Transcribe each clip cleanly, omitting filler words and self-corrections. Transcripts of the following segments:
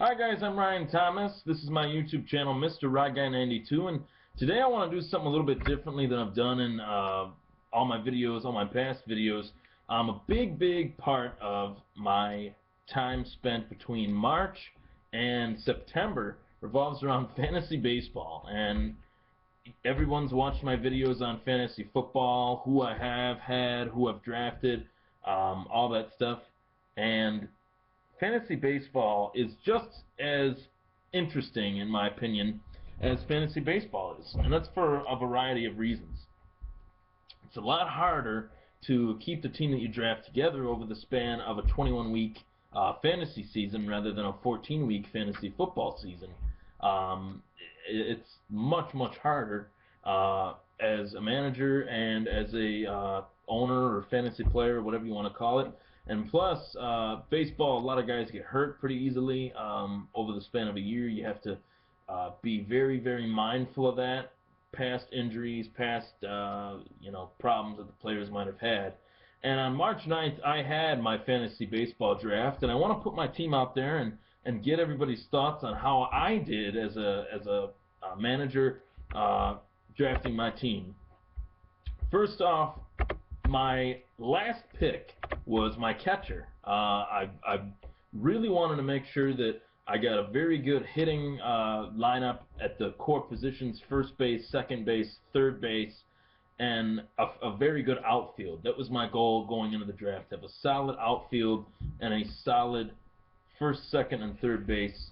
Hi guys, I'm Ryan Thomas. This is my YouTube channel, Mr. Rod Guy 92, and today I want to do something a little bit differently than I've done in all my videos, all my past videos. A big part of my time spent between March and September revolves around fantasy baseball, and everyone's watched my videos on fantasy football, who I have had, who I've drafted, all that stuff, and fantasy baseball is just as interesting, in my opinion, as fantasy baseball is, and that's for a variety of reasons. It's a lot harder to keep the team that you draft together over the span of a 21-week fantasy season rather than a 14-week fantasy football season. It's much harder as a manager and as a owner or fantasy player, or whatever you want to call it. And plus, baseball, a lot of guys get hurt pretty easily over the span of a year. You have to be very mindful of that. Past injuries, past problems that the players might have had. And on March 9th, I had my fantasy baseball draft, and I want to put my team out there and get everybody's thoughts on how I did as a manager drafting my team. First off, my last pick was my catcher. I really wanted to make sure that I got a very good hitting lineup at the core positions: first base, second base, third base, and a very good outfield. That was my goal going into the draft: have a solid outfield and a solid first, second, and third base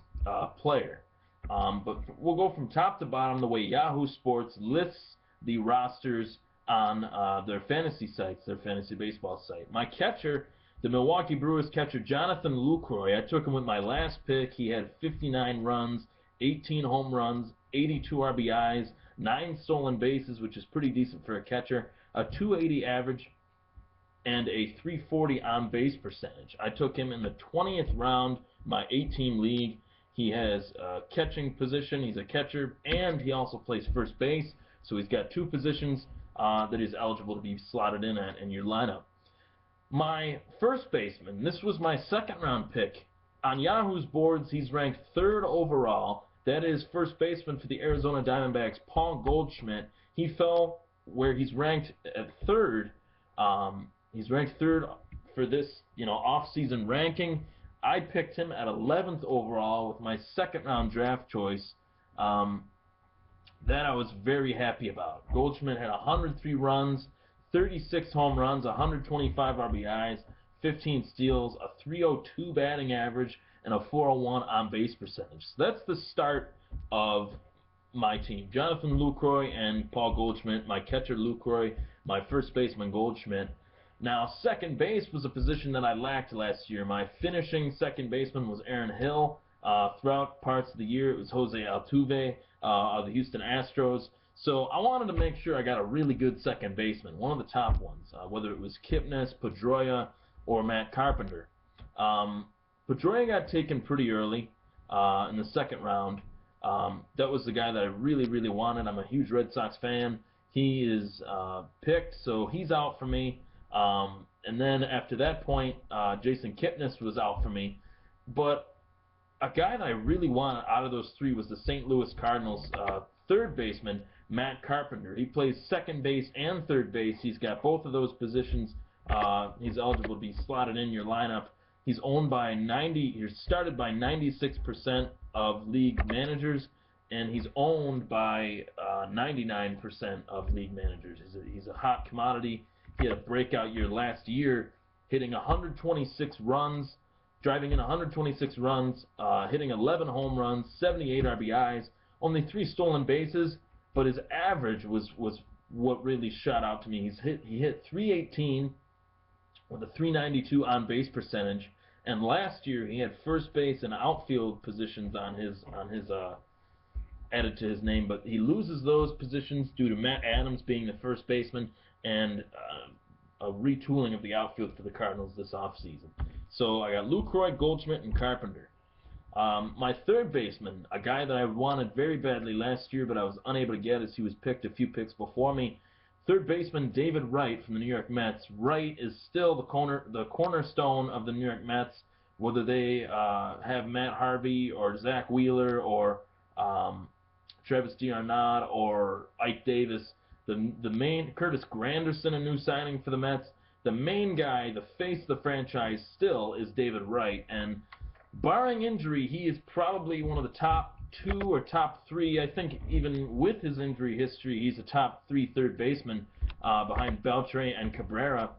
player. But we'll go from top to bottom the way Yahoo Sports lists the rosters on their fantasy sites, their fantasy baseball site. My catcher, the Milwaukee Brewers catcher Jonathan Lucroy, I took him with my last pick. He had 59 runs, 18 home runs, 82 RBIs, 9 stolen bases, which is pretty decent for a catcher, a 280 average, and a 340 on-base percentage. I took him in the 20th round, my 8-team league. He has a catching position, he's a catcher, and he also plays first base, so he's got two positions that he's eligible to be slotted in your lineup. My first baseman, this was my second round pick. On Yahoo's boards, he's ranked 3rd overall. That is first baseman for the Arizona Diamondbacks, Paul Goldschmidt. He fell where he's ranked at 3rd. He's ranked 3rd for this, off-season ranking. I picked him at 11th overall with my second round draft choice. That I was very happy about. Goldschmidt had 103 runs, 36 home runs, 125 RBIs, 15 steals, a 302 batting average, and a 401 on-base percentage. So that's the start of my team. Jonathan Lucroy and Paul Goldschmidt, my catcher Lucroy, my first baseman Goldschmidt. Now, second base was a position that I lacked last year. My finishing second baseman was Aaron Hill. Throughout parts of the year, it was Jose Altuve of the Houston Astros. So I wanted to make sure I got a really good second baseman, one of the top ones, whether it was Kipnis, Pedroia, or Matt Carpenter. Pedroia got taken pretty early in the second round. That was the guy that I really wanted. I'm a huge Red Sox fan. He is picked, so he's out for me. And then after that point, Jason Kipnis was out for me. But a guy that I really wanted out of those three was the St. Louis Cardinals third baseman, Matt Carpenter. He plays second base and third base. He's got both of those positions. He's eligible to be slotted in your lineup. He's owned by he's started by 96% of league managers, and he's owned by 99% of league managers. He's a hot commodity. He had a breakout year last year, hitting 126 runs, driving in 126 runs, hitting 11 home runs, 78 RBIs, only 3 stolen bases, but his average was what really shot out to me. He hit 318 with a 392 on-base percentage, and last year he had first base and outfield positions on his added to his name, but he loses those positions due to Matt Adams being the first baseman and a retooling of the outfield for the Cardinals this offseason. So I got Lucroy, Goldschmidt, and Carpenter. My third baseman, a guy that I wanted very badly last year, but I was unable to get as he was picked a few picks before me. Third baseman David Wright from the New York Mets. Wright is still the cornerstone of the New York Mets. whether they have Matt Harvey or Zach Wheeler or Travis d'Arnaud or Ike Davis. The main Curtis Granderson, a new signing for the Mets. The main guy, the face of the franchise, still is David Wright, and barring injury, he is probably one of the top 2 or top 3. I think even with his injury history, he's a top 3 third baseman behind Beltre and Cabrera.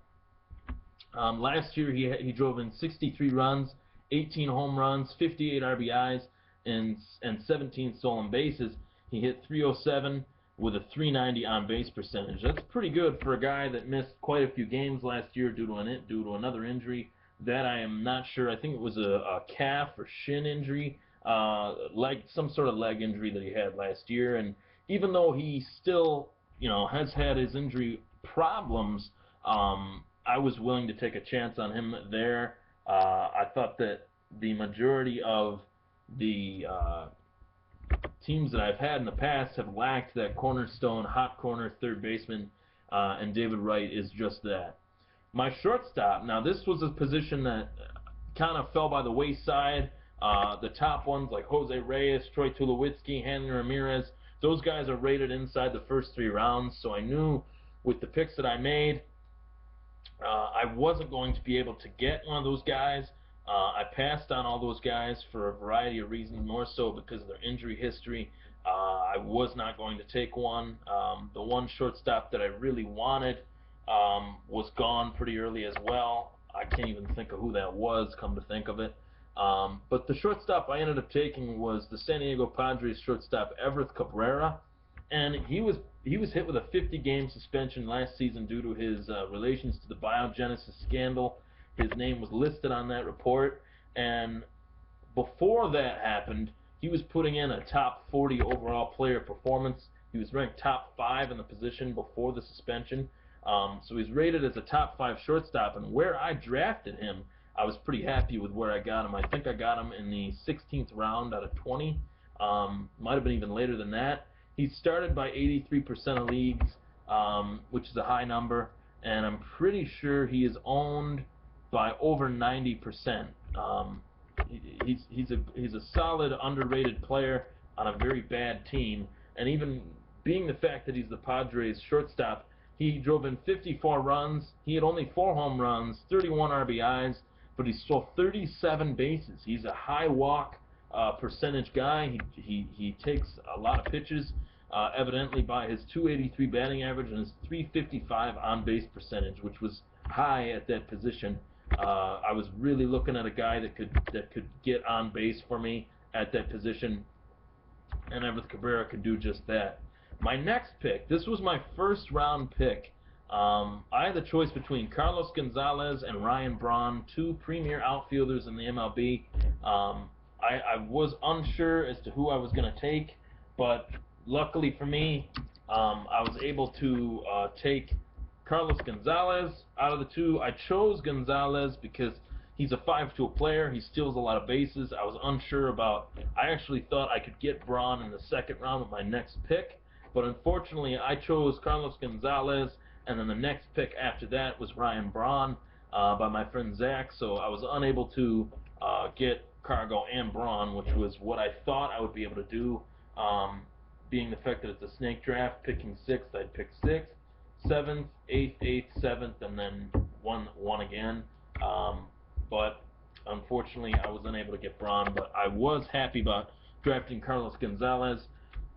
Last year, he drove in 63 runs, 18 home runs, 58 RBIs, and 17 stolen bases. He hit .307 with a .390 on-base percentage. That's pretty good for a guy that missed quite a few games last year due to another injury. That I am not sure. I think it was a calf or shin injury, some sort of leg injury that he had last year. And even though he still, has had his injury problems, I was willing to take a chance on him there. I thought that the majority of the teams that I've had in the past have lacked that cornerstone, hot corner third baseman, and David Wright is just that. My shortstop, now this was a position that kind of fell by the wayside. The top ones like Jose Reyes, Troy Tulowitzki, Hanley Ramirez, those guys are rated inside the first 3 rounds, so I knew with the picks that I made, I wasn't going to be able to get one of those guys. I passed on all those guys for a variety of reasons, more so because of their injury history. I was not going to take one. The one shortstop that I really wanted was gone pretty early as well. I can't even think of who that was, come to think of it. But the shortstop I ended up taking was the San Diego Padres shortstop Everth Cabrera, and he was hit with a 50-game suspension last season due to his relations to the Biogenesis scandal. His name was listed on that report, and before that happened, he was putting in a top 40 overall player performance. He was ranked top 5 in the position before the suspension. So he's rated as a top 5 shortstop, and where I drafted him, I was pretty happy with where I got him. I think I got him in the 16th round out of 20. Might have been even later than that. He started by 83% of leagues, which is a high number, and I'm pretty sure he is owned by over 90%. He's a solid, underrated player on a very bad team, and even being the fact that he's the Padres shortstop, he drove in 54 runs. He had only 4 home runs, 31 RBIs, but he stole 37 bases. He's a high walk percentage guy. He takes a lot of pitches, evidently by his .283 batting average and his .355 on-base percentage, which was high at that position. I was really looking at a guy that could get on base for me at that position, and Everth Cabrera could do just that. My next pick, this was my first round pick. I had the choice between Carlos Gonzalez and Ryan Braun, 2 premier outfielders in the MLB. I was unsure as to who I was going to take, but luckily for me, I was able to take Carlos Gonzalez out of the 2. I chose Gonzalez because he's a 5-tool player. He steals a lot of bases. I was unsure about. I actually thought I could get Braun in the 2nd round with my next pick, but unfortunately I chose Carlos Gonzalez, and then the next pick after that was Ryan Braun by my friend Zach, so I was unable to get Cargo and Braun, which was what I thought I would be able to do. Being the fact that it's a snake draft, picking 6th, I'd pick 6th, 7th, 8th, 8th, 7th, and then one again. But unfortunately, I was unable to get Braun, but I was happy about drafting Carlos Gonzalez.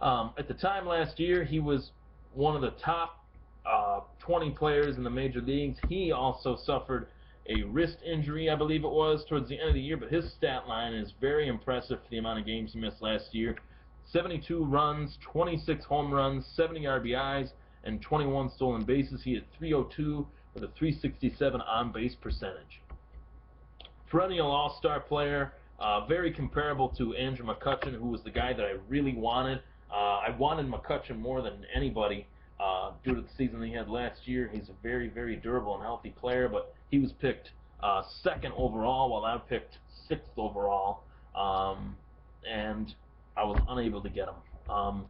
At the time last year, he was one of the top 20 players in the major leagues. He also suffered a wrist injury, I believe it was, towards the end of the year, but his stat line is very impressive for the amount of games he missed last year. 72 runs, 26 home runs, 70 RBIs, and 21 stolen bases. He had .302 with a .367 on-base percentage. Perennial all-star player, very comparable to Andrew McCutchen, who was the guy that I really wanted. I wanted McCutchen more than anybody due to the season he had last year. He's a very, very durable and healthy player, but he was picked 2nd overall, while I picked 6th overall, and I was unable to get him.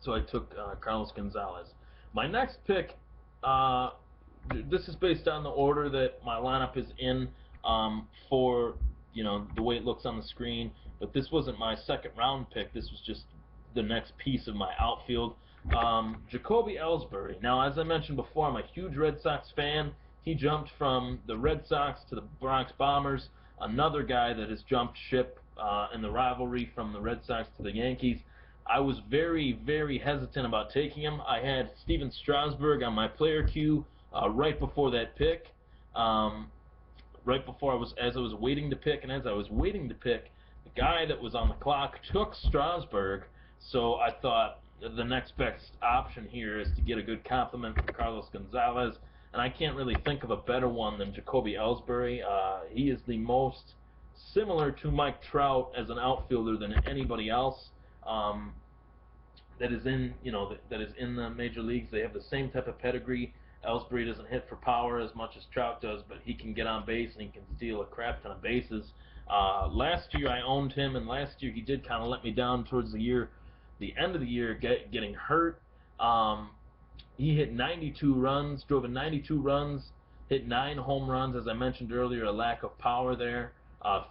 So I took Carlos Gonzalez. My next pick, this is based on the order that my lineup is in. for, the way it looks on the screen. But this wasn't my second round pick. This was just the next piece of my outfield. Jacoby Ellsbury. Now, as I mentioned before, I'm a huge Red Sox fan. He jumped from the Red Sox to the Bronx Bombers. Another guy that has jumped ship in the rivalry from the Red Sox to the Yankees. I was very, very hesitant about taking him. I had Steven Strasburg on my player queue right before that pick. Right before as I was waiting to pick, and as I was waiting to pick, the guy that was on the clock took Strasburg. So I thought the next best option here is to get a good compliment from Carlos Gonzalez, and I can't really think of a better one than Jacoby Ellsbury. He is the most similar to Mike Trout as an outfielder than anybody else that is in the major leagues. They have the same type of pedigree. Ellsbury doesn't hit for power as much as Trout does, but he can get on base and he can steal a crap ton of bases. Last year I owned him, and last year he did kind of let me down towards the end of the year, getting hurt. He hit 92 runs, drove in 92 runs, hit 9 home runs, as I mentioned earlier, a lack of power there.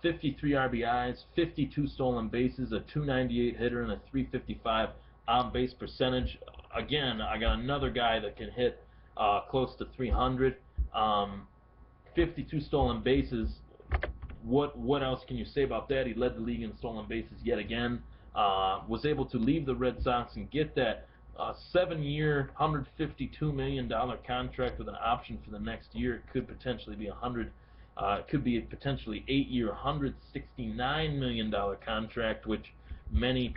53 RBIs, 52 stolen bases, a 298 hitter, and a 355 on-base percentage. Again, I got another guy that can hit close to 300. 52 stolen bases. What else can you say about that? He led the league in stolen bases yet again. Was able to leave the Red Sox and get that 7-year, $152 million contract with an option for the next year. It could potentially be it could be a potentially 8-year, $169 million contract, which many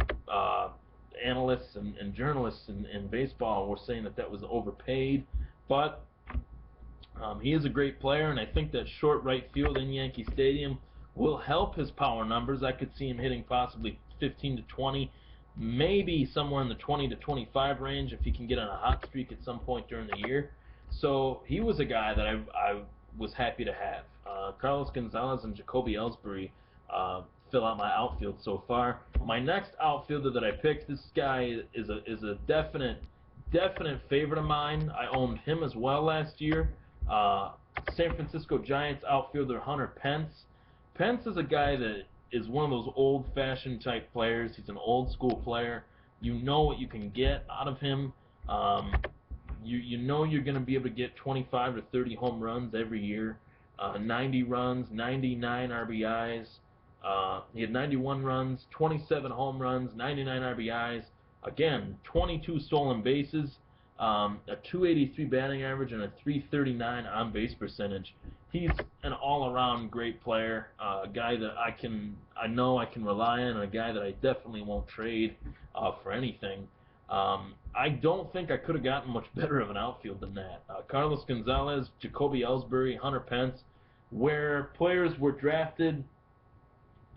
analysts and journalists in baseball were saying that was overpaid. But he is a great player, and I think that short right field in Yankee Stadium will help his power numbers. I could see him hitting possibly 15 to 20, maybe somewhere in the 20 to 25 range if he can get on a hot streak at some point during the year. So he was a guy that I was happy to have. Carlos Gonzalez and Jacoby Ellsbury fill out my outfield so far. My next outfielder that I picked, this guy is a definite favorite of mine. I owned him as well last year. San Francisco Giants outfielder Hunter Pence. Pence is a guy that is one of those old-fashioned type players. He's an old-school player. You know what you can get out of him. You know you're going to be able to get 25 to 30 home runs every year. 90 runs, 99 RBIs. He had 91 runs, 27 home runs, 99 RBIs. Again, 22 stolen bases, a 283 batting average, and a 339 on-base percentage. He's an all-around great player, a guy that I know I can rely on, and a guy that I definitely won't trade for anything. I don't think I could have gotten much better of an outfield than that. Carlos Gonzalez, Jacoby Ellsbury, Hunter Pence. Where players were drafted,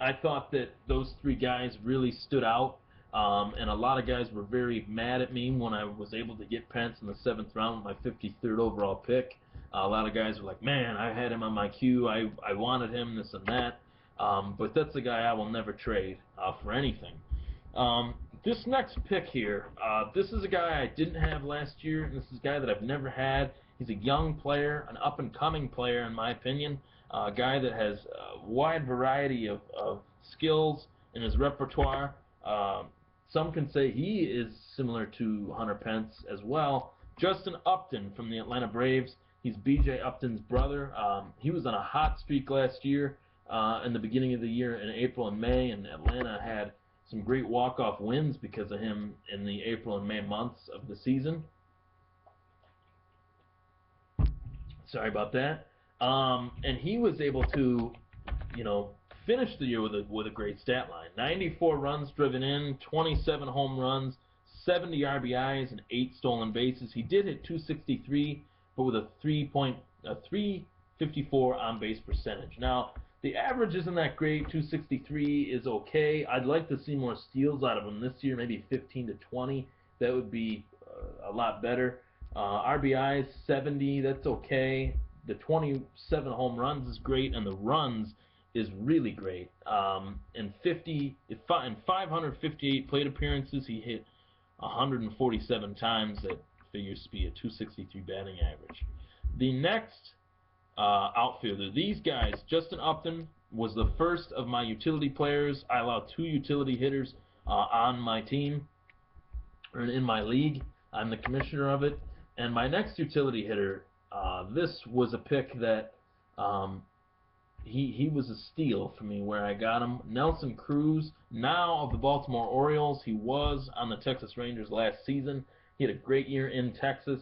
I thought that those three guys really stood out. And a lot of guys were very mad at me when I was able to get Pence in the 7th round with my 53rd overall pick. A lot of guys were like, man, I had him on my queue. I wanted him, this and that. But that's a guy I will never trade for anything. This next pick here, this is a guy I didn't have last year, and this is a guy that I've never had. He's a young player, an up-and-coming player, in my opinion. A guy that has a wide variety of skills in his repertoire. Some can say he is similar to Hunter Pence as well. Justin Upton from the Atlanta Braves. He's B.J. Upton's brother. He was on a hot streak last year in the beginning of the year in April and May, and Atlanta had some great walk-off wins because of him in the April and May months of the season. Sorry about that. And he was able to, finish the year with a great stat line. 94 runs driven in, 27 home runs, 70 RBIs, and 8 stolen bases. He did hit 263, but with a 354 on-base percentage. Now, the average isn't that great. 263 is okay. I'd like to see more steals out of him this year, maybe 15 to 20. That would be a lot better. RBIs, 70, that's okay. The 27 home runs is great, and the runs is really great. In 558 plate appearances, he hit 147 times. That figures to be a 263 batting average. The next outfielder. These guys, Justin Upton was the first of my utility players. I allow 2 utility hitters on my team, or in my league. I'm the commissioner of it. And my next utility hitter, this was a pick that he was a steal for me where I got him. Nelson Cruz, now of the Baltimore Orioles. He was on the Texas Rangers last season. He had a great year in Texas.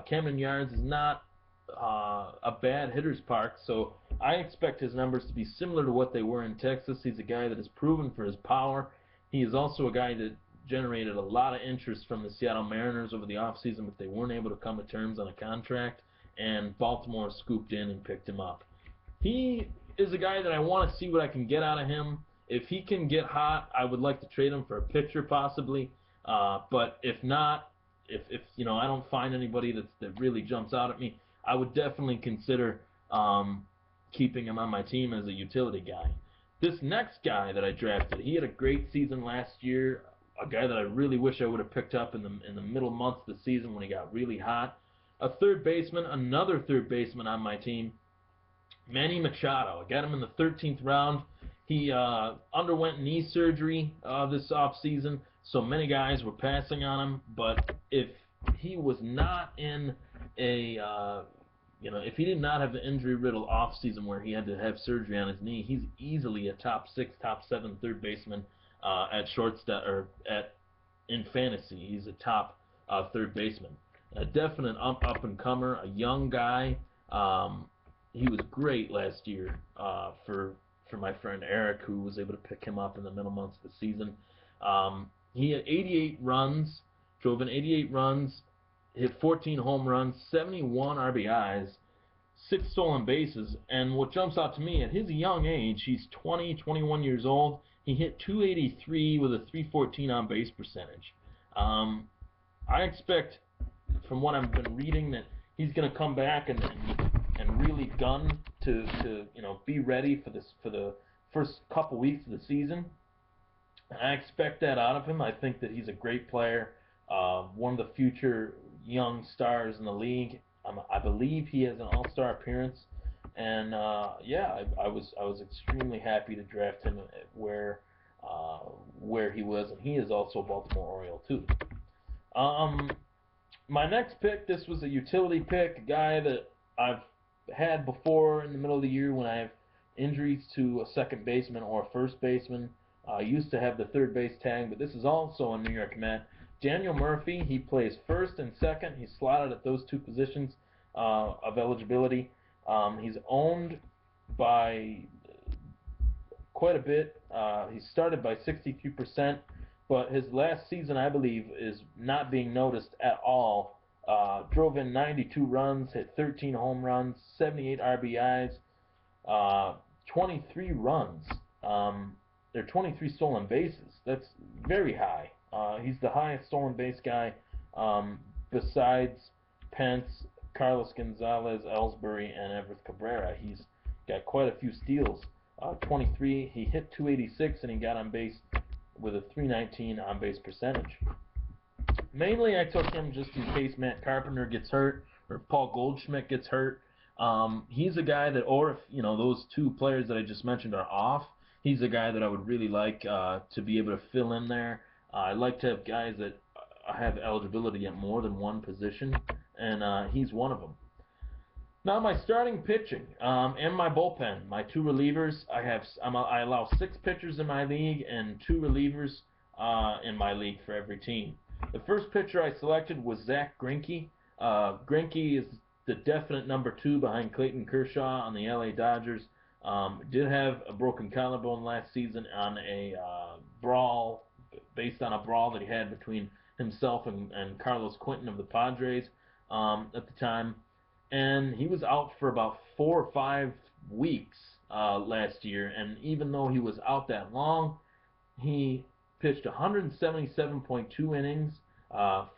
Camden Yards is not a bad hitter's park, so I expect his numbers to be similar to what they were in Texas. He's a guy that is proven for his power. He is also a guy that generated a lot of interest from the Seattle Mariners over the offseason, but they weren't able to come to terms on a contract, and Baltimore scooped in and picked him up. He is a guy that I want to see what I can get out of him. If he can get hot, I would like to trade him for a pitcher possibly, but if not, if I don't find anybody that really jumps out at me, I would definitely consider keeping him on my team as a utility guy. This next guy that I drafted, he had a great season last year, a guy that I really wish I would have picked up in the middle months of the season when he got really hot. A third baseman, another third baseman on my team, Manny Machado. I got him in the 13th round. He underwent knee surgery this offseason, so many guys were passing on him, but if he was not in a if he did not have the injury-riddled offseason where he had to have surgery on his knee, he's easily a top 6, top 7 third baseman at shortstop or in fantasy. He's a top third baseman. A definite up-and-comer, a young guy. He was great last year for my friend Eric, who was able to pick him up in the middle months of the season. He had 88 runs, drove in 88 runs, hit 14 home runs, 71 RBIs, 6 stolen bases, and what jumps out to me, at his young age, he's 21 years old, he hit 283 with a 314 on-base percentage. I expect, from what I've been reading, that he's going to come back and really gun to be ready for the first couple weeks of the season. I expect that out of him. I think that he's a great player, one of the future young stars in the league. I believe he has an all-star appearance, and I was extremely happy to draft him where he was, and he is also a Baltimore Oriole too. My next pick, this was a utility pick, a guy that I've had before in the middle of the year when I have injuries to a second baseman or a first baseman. I used to have the third base tag, but this is also a New York Met. Daniel Murphy, he plays first and second. He's slotted at those 2 positions of eligibility. He's owned by quite a bit. He started by 63%, but his last season, I believe, is not being noticed at all. Drove in 92 runs, hit 13 home runs, 78 RBIs, 23 runs. There are 23 stolen bases. That's very high. He's the highest stolen base guy besides Pence, Carlos Gonzalez, Ellsbury, and Everett Cabrera. He's got quite a few steals. 23, he hit 286, and he got on base with a 319 on-base percentage. Mainly, I took him just in case Matt Carpenter gets hurt or Paul Goldschmidt gets hurt. He's a guy that, or if those 2 players that I just mentioned are off, he's a guy that I would really like to be able to fill in there. I like to have guys that have eligibility at more than one position, and he's one of them. Now my starting pitching and my bullpen, my 2 relievers. I allow 6 pitchers in my league and 2 relievers in my league for every team. The first pitcher I selected was Zach Greinke. Greinke is the definite number 2 behind Clayton Kershaw on the LA Dodgers. Did have a broken collarbone last season on a brawl, based on a brawl that he had between himself and Carlos Quentin of the Padres at the time. And he was out for about 4 or 5 weeks last year. And even though he was out that long, he pitched 177.2 innings,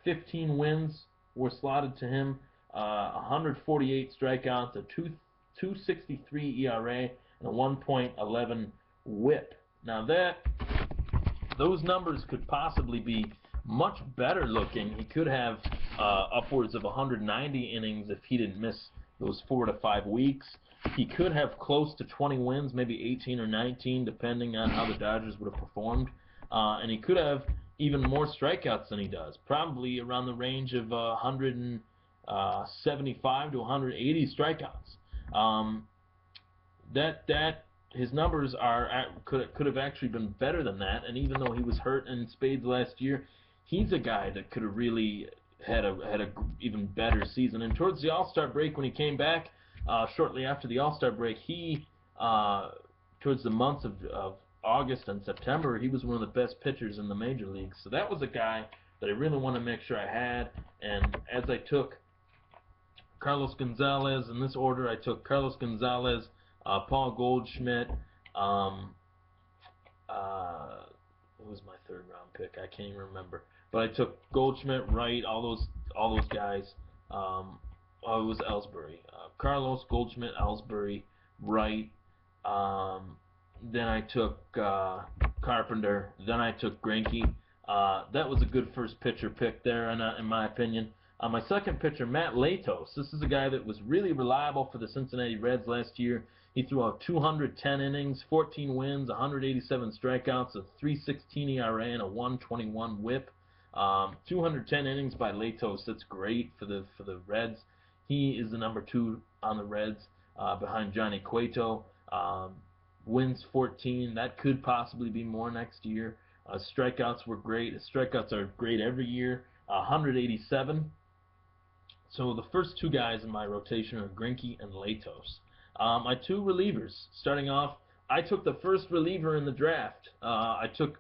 15 wins were slotted to him, 148 strikeouts, a 2.63 ERA, and a 1.11 WHIP. Now those numbers could possibly be much better looking. He could have upwards of 190 innings if he didn't miss those 4 to 5 weeks. He could have close to 20 wins, maybe 18 or 19, depending on how the Dodgers would have performed. And he could have even more strikeouts than he does, probably around the range of 175 to 180 strikeouts. His numbers could have actually been better than that. And even though he was hurt in spades last year, he's a guy that could have really had a even better season. And towards the All-Star break, when he came back, shortly after the All-Star break, towards the months of August and September, he was one of the best pitchers in the major leagues. So that was a guy that I really want to make sure I had. And as I took Carlos Gonzalez in this order, I took Carlos Gonzalez, Paul Goldschmidt, who was my third round pick? I can't even remember. But I took Goldschmidt, Wright, all those guys. It was Ellsbury. Carlos, Goldschmidt, Ellsbury, Wright. Then I took Carpenter. Then I took Greinke. That was a good first pitcher pick there, in my opinion. My second pitcher, Matt Latos. This is a guy that was really reliable for the Cincinnati Reds last year. He threw out 210 innings, 14 wins, 187 strikeouts, a 3.16 ERA, and a 1.21 WHIP. 210 innings by Latos. That's great for the Reds. He is the number 2 on the Reds, behind Johnny Cueto. Wins 14. That could possibly be more next year. Strikeouts were great. Strikeouts are great every year. 187. So the first 2 guys in my rotation are Greinke and Latos. My 2 relievers. Starting off, I took the first reliever in the draft. I took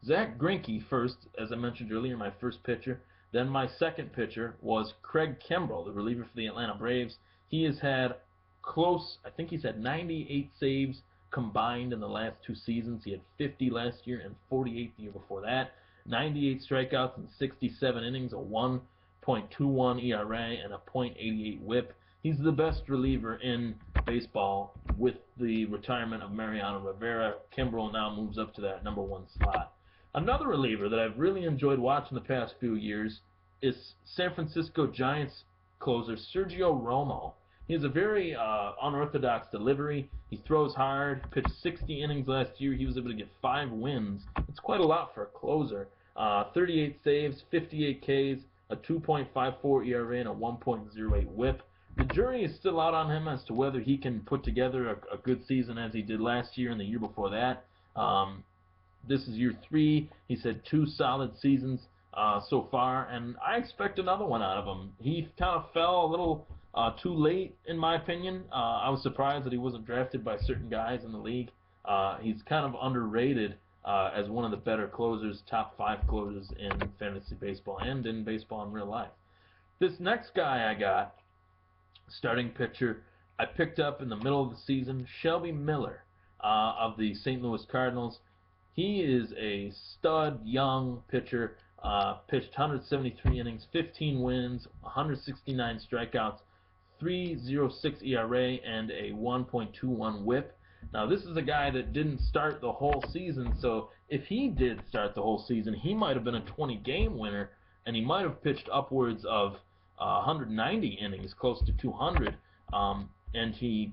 Zach Greinke first, as I mentioned earlier, my first pitcher. Then my second pitcher was Craig Kimbrel, the reliever for the Atlanta Braves. He has had I think he's had 98 saves combined in the last 2 seasons. He had 50 last year and 48 the year before that. 98 strikeouts in 67 innings, a 1.21 ERA, and a .88 WHIP. He's the best reliever in baseball. With the retirement of Mariano Rivera, Kimbrel now moves up to that number 1 slot. Another reliever that I've really enjoyed watching the past few years is San Francisco Giants closer Sergio Romo. He has a very unorthodox delivery. He throws hard. Pitched 60 innings last year. He was able to get 5 wins. It's quite a lot for a closer. 38 saves, 58 Ks, a 2.54 ERA, and a 1.08 WHIP. The jury is still out on him as to whether he can put together a good season as he did last year and the year before that. This is year 3. He's had 2 solid seasons so far, and I expect another one out of him. He kind of fell a little too late, in my opinion. I was surprised that he wasn't drafted by certain guys in the league. He's kind of underrated as one of the better closers, top 5 closers in fantasy baseball and in baseball in real life. This next guy I got, starting pitcher, I picked up in the middle of the season, Shelby Miller of the St. Louis Cardinals. He is a stud young pitcher, pitched 173 innings, 15 wins, 169 strikeouts, 3.06 ERA, and a 1.21 WHIP. Now, this is a guy that didn't start the whole season, so if he did start the whole season, he might have been a 20-game winner, and he might have pitched upwards of 190 innings, close to 200, and he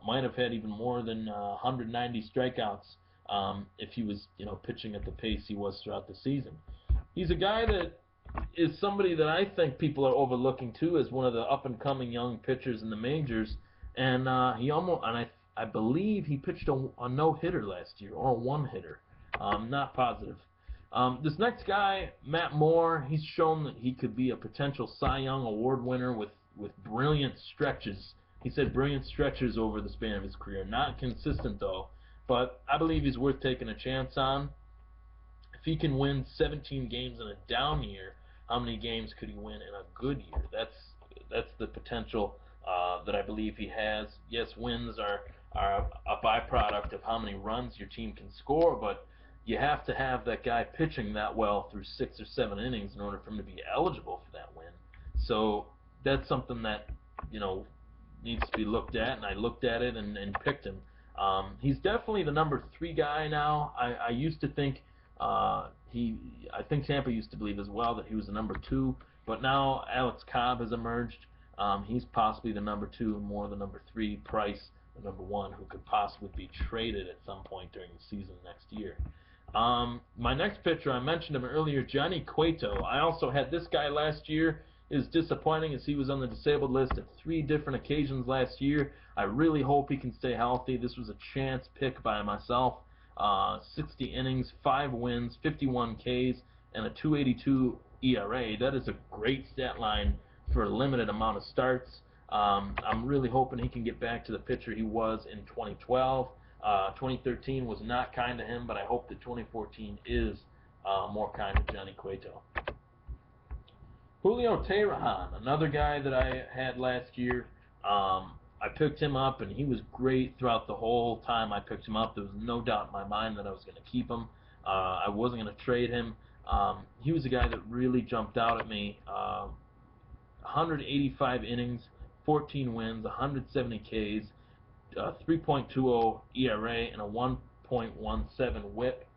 might have had even more than 190 strikeouts if he was, pitching at the pace he was throughout the season. He's a guy that is somebody that I think people are overlooking too as one of the up-and-coming young pitchers in the majors, and I believe he pitched a no-hitter last year, or a one-hitter. Not positive. This next guy, Matt Moore, he's shown that he could be a potential Cy Young Award winner with brilliant stretches. He said brilliant stretches over the span of his career. Not consistent, though, but I believe he's worth taking a chance on. If he can win 17 games in a down year, how many games could he win in a good year? That's the potential that I believe he has. Yes, wins are a byproduct of how many runs your team can score, but you have to have that guy pitching that well through 6 or 7 innings in order for him to be eligible for that win. So that's something that, needs to be looked at, and I looked at it and picked him. He's definitely the number 3 guy now. I used to think I think Tampa used to believe as well that he was the number 2. But now Alex Cobb has emerged. He's possibly the number 2 and more the number 3. Price, the number 1, who could possibly be traded at some point during the season next year. My next pitcher, I mentioned him earlier, Johnny Cueto. I also had this guy last year. It was disappointing as he was on the disabled list at 3 different occasions last year. I really hope he can stay healthy. This was a chance pick by myself. 60 innings, 5 wins, 51 Ks, and a 2.82 ERA. That is a great stat line for a limited amount of starts. I'm really hoping he can get back to the pitcher he was in 2012. 2013 was not kind to him, but I hope that 2014 is more kind to Johnny Cueto. Julio Teheran, another guy that I had last year. I picked him up, and he was great throughout the whole time I picked him up. There was no doubt in my mind that I was going to keep him. I wasn't going to trade him. He was a guy that really jumped out at me. 185 innings, 14 wins, 170 Ks, 3.20 ERA, and a 1.17 WHIP.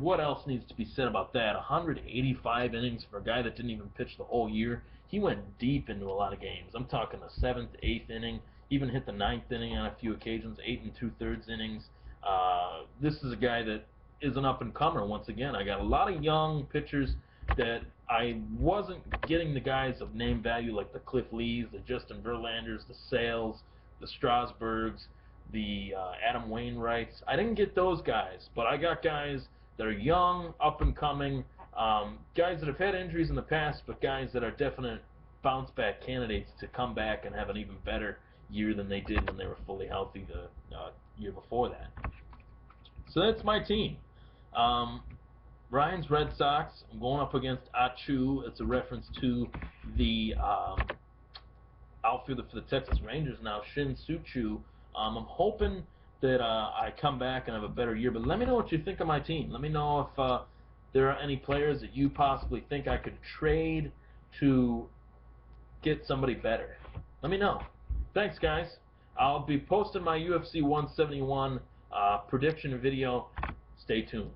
What else needs to be said about that? 185 innings for a guy that didn't even pitch the whole year. He went deep into a lot of games. I'm talking the 7th, 8th inning, even hit the 9th inning on a few occasions, 8 2/3 innings. This is a guy that is an up-and-comer once again. I got a lot of young pitchers that I wasn't getting, the guys of name value like the Cliff Lees, the Justin Verlanders, the Sales, the Strasburgs, the Adam Wainwrights. I didn't get those guys, but I got guys that are young, up-and-coming, guys that have had injuries in the past, but guys that are definite bounce-back candidates to come back and have an even better year than they did when they were fully healthy the year before that. So that's my team. Ryan's Red Sox. I'm going up against Achu. It's a reference to the outfielder for the Texas Rangers now, Shin Soo-Choo. I'm hoping that I come back and have a better year. But let me know what you think of my team. Let me know if there are any players that you possibly think I could trade to get somebody better. Let me know. Thanks, guys. I'll be posting my UFC 171 prediction video. Stay tuned.